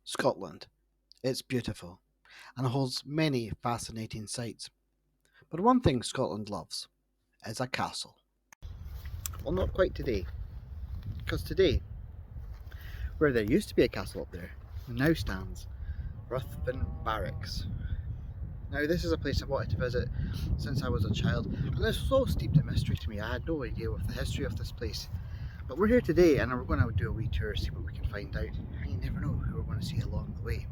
Scotland. It's beautiful and holds many fascinating sights. But one thing Scotland loves is a castle. Well, not quite today, because today, where there used to be a castle up there, now stands Ruthven Barracks. Now, this is a place I've wanted to visit since I was a child, and it's so steeped in mystery to me. I had no idea of the history of this place. But we're here today, and we're going to do a wee tour, see what we can find out. And you never know who we're going to see along the way.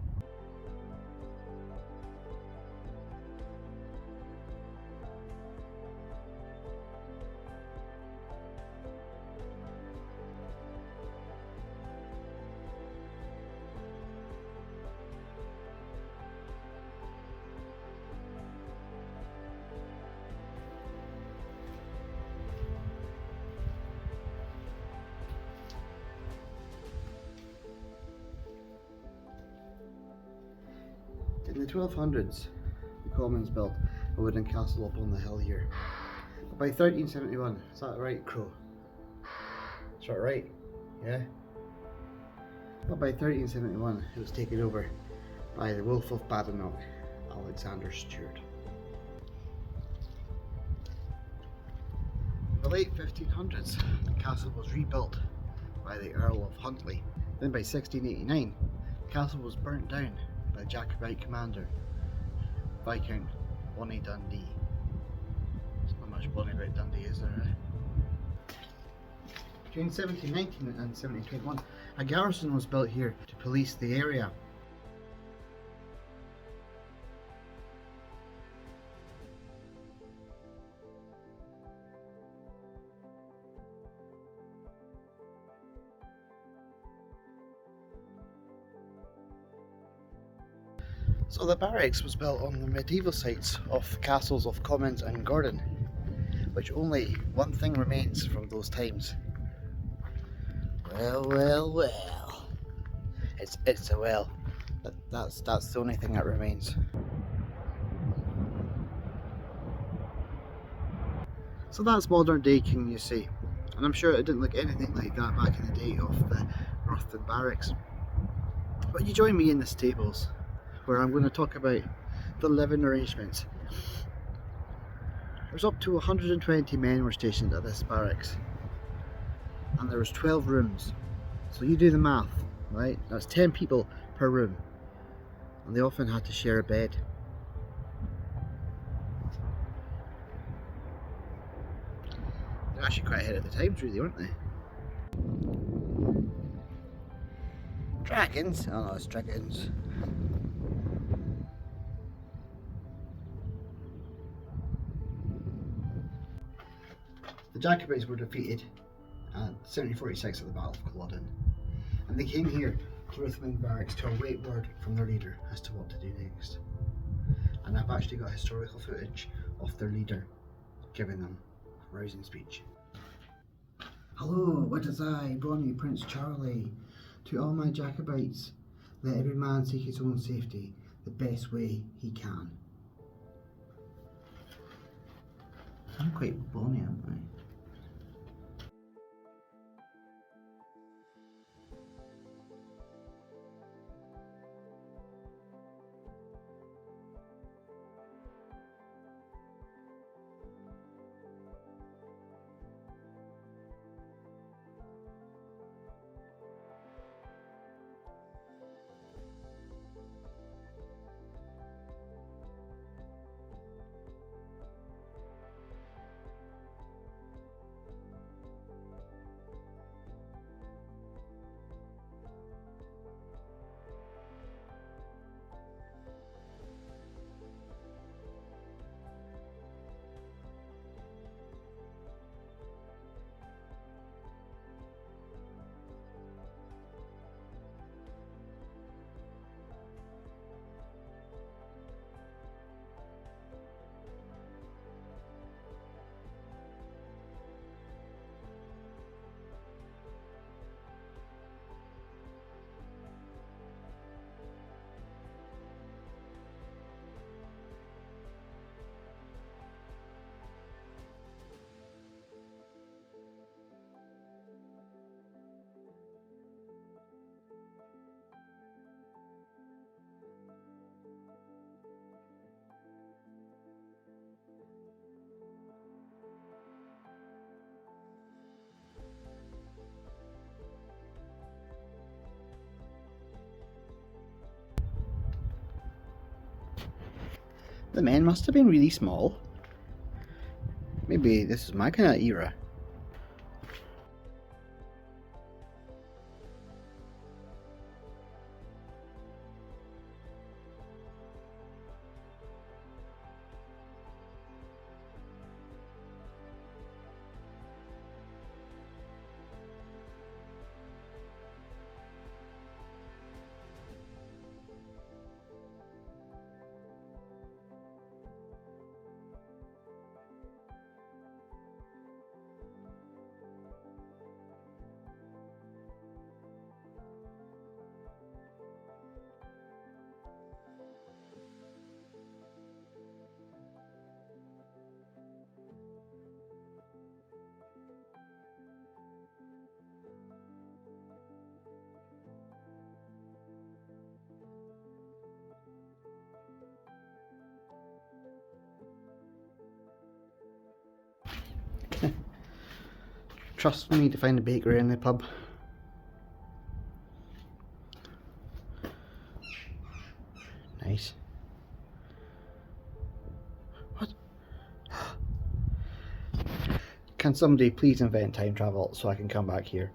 In the 1200s, the Commons built a wooden castle up on the hill here. But by 1371, is that right, Crow? Is that right? Yeah? But by 1371, it was taken over by the Wolf of Badenoch, Alexander Stewart. In the late 1500s, the castle was rebuilt by the Earl of Huntly. Then by 1689, the castle was burnt down by Jacobite commander Viscount Bonnie Dundee. There's not much bonny about Dundee, is there? Between 1719 and 1721, a garrison was built here to police the area. So the barracks was built on the medieval sites of the castles of Comins and Gordon, which only one thing remains from those times. Well. It's a well. That's the only thing that remains. So that's modern day, can you say? And I'm sure it didn't look anything like that back in the day of the Ruthven Barracks. But you join me in the stables, where I'm going to talk about the living arrangements. There's up to 120 men were stationed at this barracks, and there was 12 rooms. So you do the math, right? That's 10 people per room, and they often had to share a bed. They're actually quite ahead of the times, really, aren't they? Dragons? Oh no, it's dragons. The Jacobites were defeated at 1746 at the Battle of Culloden, and they came here to Ruthven Barracks to await word from their leader as to what to do next. And I've actually got historical footage of their leader giving them a rousing speech. Hello, it is I, Bonnie Prince Charlie. To all my Jacobites, let every man seek his own safety the best way he can. I'm quite bonny, aren't I? The men must have been really small. Maybe this is my kind of era. Trust me to find a bakery in the pub. Nice. What? Can somebody please invent time travel so I can come back here?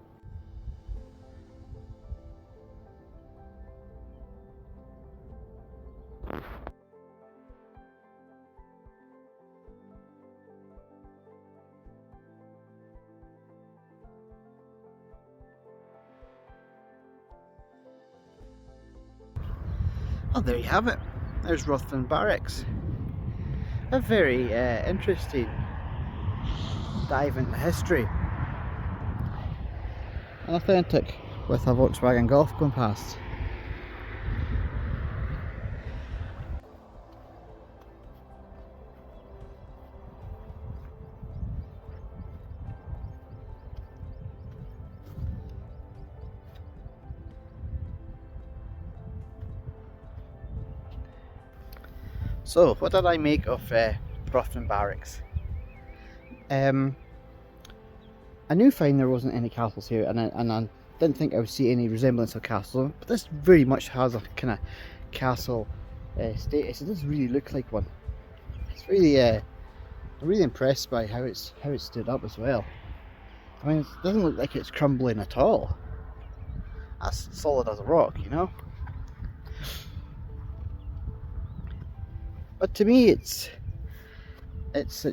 Oh, there you have it. There's Ruthven Barracks. A very interesting dive into history. And authentic, with a Volkswagen Golf going past. So, what did I make of Ruthven Barracks? I knew fine there wasn't any castles here, and I didn't think I would see any resemblance of castle, but this very much has a kind of castle status. It does really look like one. It's really, I'm really impressed by how it's stood up as well. I mean, it doesn't look like it's crumbling at all. That's solid as a rock, you know. But to me, it's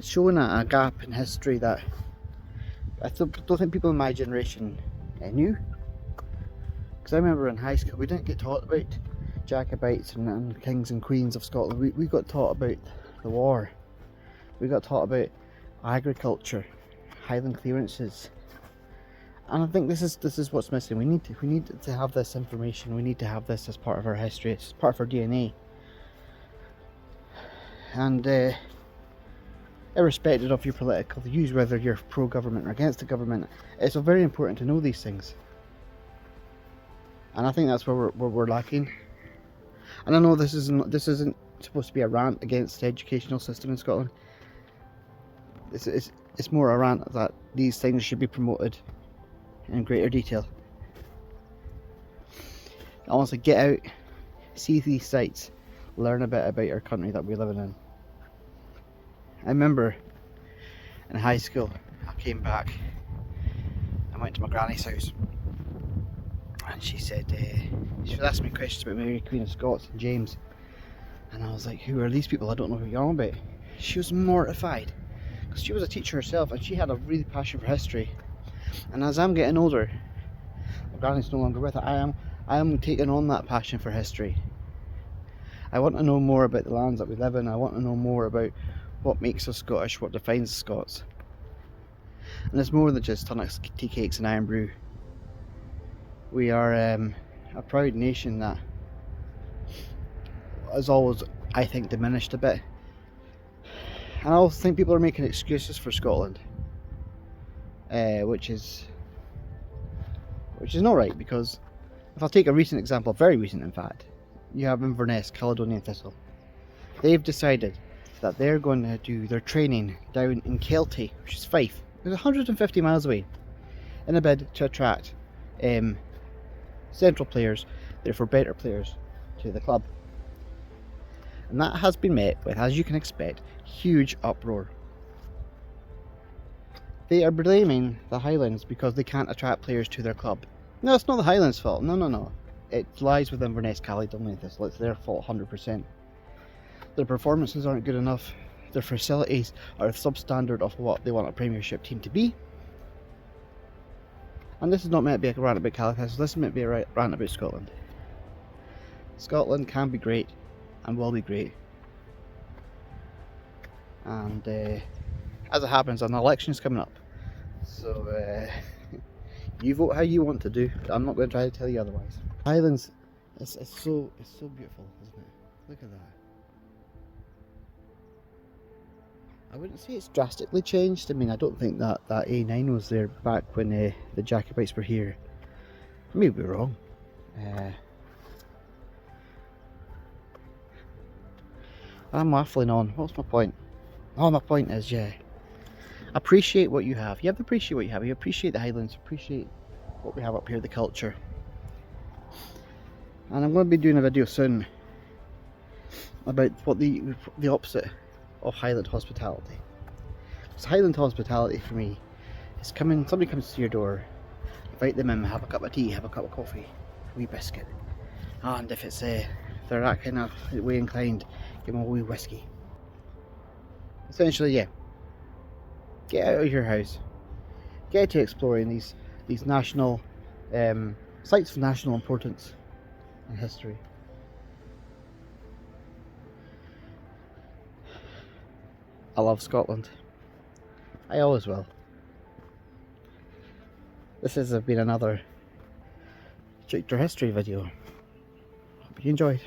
showing a gap in history that I don't think people in my generation knew. Because I remember in high school we didn't get taught about Jacobites and kings and queens of Scotland. We got taught about the war. We got taught about agriculture, Highland clearances, and I think this is what's missing. We need to have this information. We need to have this as part of our history. It's part of our DNA. And irrespective of your political views, whether you're pro-government or against the government, it's very important to know these things. And I think that's where we're lacking. And I know this isn't supposed to be a rant against the educational system in Scotland. It's more a rant that these things should be promoted in greater detail. I want to get out, see these sites, learn a bit about our country that we're living in. I remember in high school, I came back, I went to my granny's house, and she said, she was asking me questions about Mary Queen of Scots and James, and I was like, who are these people? I don't know who you're on about. She was mortified, because she was a teacher herself, and she had a really passion for history. And as I'm getting older, my granny's no longer with it, I am taking on that passion for history. I want to know more about the lands that we live in. I want to know more about what makes us Scottish, what defines Scots. And it's more than just tunnocks, tea cakes and iron brew. We are a proud nation that has always, I think, diminished a bit. And I also think people are making excuses for Scotland, which is not right, because if I'll take a recent example, very recent in fact, you have Inverness, Caledonian Thistle. They've decided that they're going to do their training down in Kelty, which is Fife. It's 150 miles away, in a bid to attract central players, therefore better players, to the club. And that has been met with, as you can expect, huge uproar. They are blaming the Highlands because they can't attract players to their club. No, it's not the Highlands' fault. No. It lies with Inverness Caledonians. It's their fault 100%. Their performances aren't good enough. Their facilities are substandard of what they want a Premiership team to be. And this is not meant to be a rant about Calicut, this is meant to be a rant about Scotland. Scotland can be great and will be great. And as it happens, an election is coming up. So you vote how you want to do. I'm not going to try to tell you otherwise. Highlands, it's so beautiful, isn't it? Look at that. I wouldn't say it's drastically changed. I mean, I don't think that A9 was there back when the Jacobites were here. I may be wrong. I'm waffling on. What's my point? Oh, my point is, yeah, appreciate what you have. You have to appreciate what you have. You appreciate the Highlands, appreciate what we have up here, the culture. And I'm going to be doing a video soon about what the opposite of Highland hospitality. Because Highland hospitality for me is somebody comes to your door, invite them in, have a cup of tea, have a cup of coffee, a wee biscuit, and if they're that kind of way inclined, give them a wee whiskey. Essentially, yeah, get out of your house, get to exploring these national sites of national importance and history. I love Scotland. I always will. This has been another Teuchter history video. Hope you enjoyed.